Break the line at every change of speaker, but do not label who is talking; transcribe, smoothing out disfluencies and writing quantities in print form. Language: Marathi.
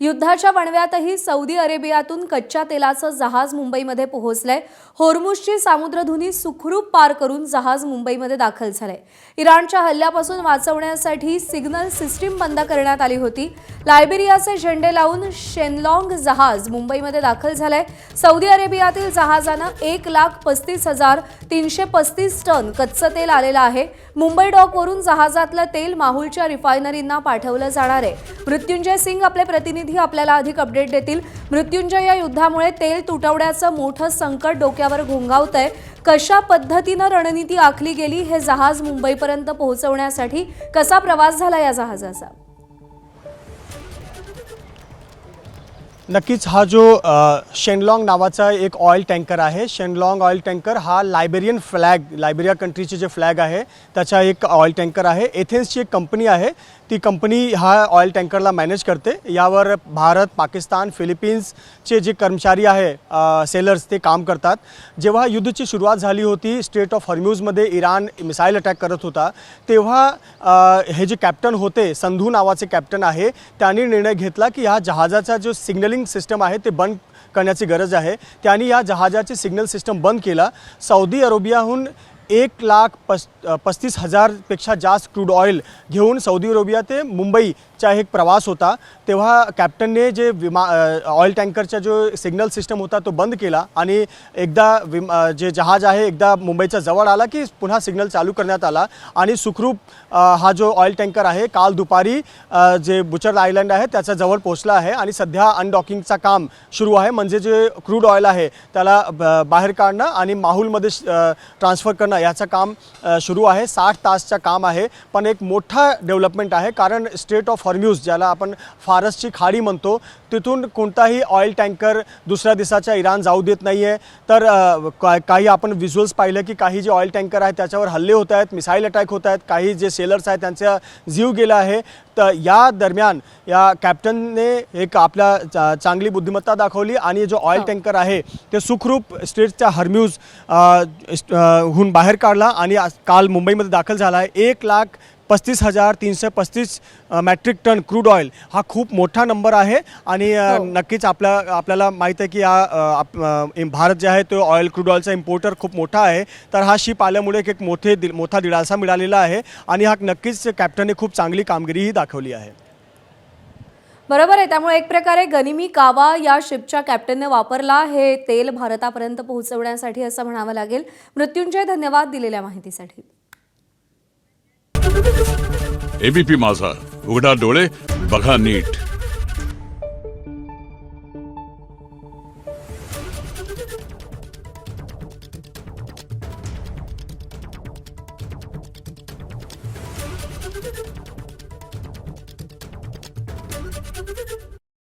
युद्धाच्या वणव्यातही सौदी अरेबियातून कच्च्या तेलाचं जहाज मुंबईमध्ये पोहोचलंय। होर्मुझची सामुद्रधुनी सुखरूप पार करून जहाज मुंबईमध्ये दाखल झालंय। इराणच्या हल्ल्यापासून वाचवण्यासाठी सिग्नल सिस्टीम बंद करण्यात आली होती। लायबेरियाचे झेंडे लावून शेनलॉंग जहाज मुंबईमध्ये दाखल झालंय। सौदी अरेबियातील जहाजानं 1,35,335 टन कच्चं तेल आलेलं आहे। मुंबई डॉकवरून जहाजातलं तेल माहुलच्या रिफायनरींना पाठवलं जाणार आहे। मृत्युंजय सिंग आपले प्रतिनिधी आपल्याला अधिक अपडेट देतील। मृत्युंजय, या युद्धामुळे तेल तुटवड्याचं मोठं संकट डोक्यावर घोंगावतंय। कशा पद्धतीनं रणनीती आखली गेली, हे जहाज मुंबईपर्यंत पोहोचवण्यासाठी कसा प्रवास झाला या जहाजाचा?
नक्कीच हा जो शेनलॉंग नावाचा एक ऑइल टँकर आहे। शेनलॉंग ऑइल टँकर हा लायबेरिया कंट्रीचे जे फ्लॅग आहे त्याचा एक ऑइल टँकर आहे। एथेन्सची एक कंपनी आहे, ती कंपनी हा ऑइल टँकरला मॅनेज करते। यावर भारत, पाकिस्तान, फिलिपिन्सचे जे कर्मचारी आहे सेलर्स ते काम करतात। जेव्हा युद्धाची सुरुवात झाली होती, स्ट्रेट ऑफ हॉर्म्यूजमध्ये इराण मिसाईल अटॅक करत होता, तेव्हा हे जे कॅप्टन होते, संधू नावाचे कॅप्टन आहे, त्यांनी निर्णय घेतला की ह्या जहाजाचा जो सिग्नलिंग सिस्टम आहे ते बंद करण्याची गरज आहे। त्यांनी या जहाजाची सिग्नल सिस्टम बंद केला। सौदी अरेबियाहून 1,35,000 पेक्षा जास्त क्रूड ऑइल घेऊन सौदी अरेबिया ते मुंबईचा एक प्रवास होता। तेव्हा कॅप्टनने जे ऑइल टँकरचा जो सिग्नल सिस्टम होता तो बंद केला आणि एकदा जे जहाज आहे एकदा मुंबईच्या जवळ आला की पुन्हा सिग्नल चालू करण्यात आला आणि सुखरूप हा जो ऑइल टँकर आहे काल दुपारी जे बुचर आयलंड आहे त्याच्या जवळ पोहोचला आहे आणि सध्या अनडॉकिंगचा काम सुरू आहे। म्हणजे जे क्रूड ऑइल आहे त्याला बाहेर काढणं आणि माहुलमध्ये ट्रान्सफर करणं याचं काम सुरू आहे। 60 तासचं काम आहे, पण एक मोठा डेव्हलपमेंट आहे कारण स्ट्रेट ऑफ हॉर्म्यूज, ज्याला आपण फारसची खाडी म्हणतो, तिथून कोणताही ऑइल टँकर दुसऱ्या देशाच्या इराण जाऊ देत नाही आहे। तर काही आपण व्हिज्युअल्स पाहिलं की काही जे ऑइल टँकर आहेत त्याच्यावर हल्ले होत आहेत, मिसाईल अटॅक होत आहेत, काही जे सेलर्स आहेत त्यांचा जीव गेला आहे। तर या दरम्यान या कॅप्टनने एक आपल्या चांगली बुद्धिमत्ता दाखवली आणि जो ऑइल टँकर आहे ते सुखरूप स्ट्रेटच्या हॉर्म्यूज हून बाहेर काढला आणि काल मुंबईमध्ये दाखल झाला आहे। 1,35,335 मेट्रिक टन क्रूड ऑइल हा खूप मोठा नंबर आहे आणि नक्कीच आपल्याला माहीत आहे की भारत जे आहे तो ऑइल क्रूड ऑइलचा इम्पोर्टर खूप मोठा आहे। तर हा शिप आल्यामुळे एक मोठा दिलासा मिळालेला आहे आणि हा नक्कीच कॅप्टनने खूप चांगली कामगिरीही दाखवली आहे।
बरोबर आहे, त्यामुळे एक प्रकारे गनिमी कावा या शिपच्या कॅप्टनने वापरला हे तेल भारतापर्यंत पोहोचवण्यासाठी, असं म्हणावं लागेल। मृत्युंजय, धन्यवाद दिलेल्या माहितीसाठी।
एबीपी माझा, उघडा डोळे बघा नीट।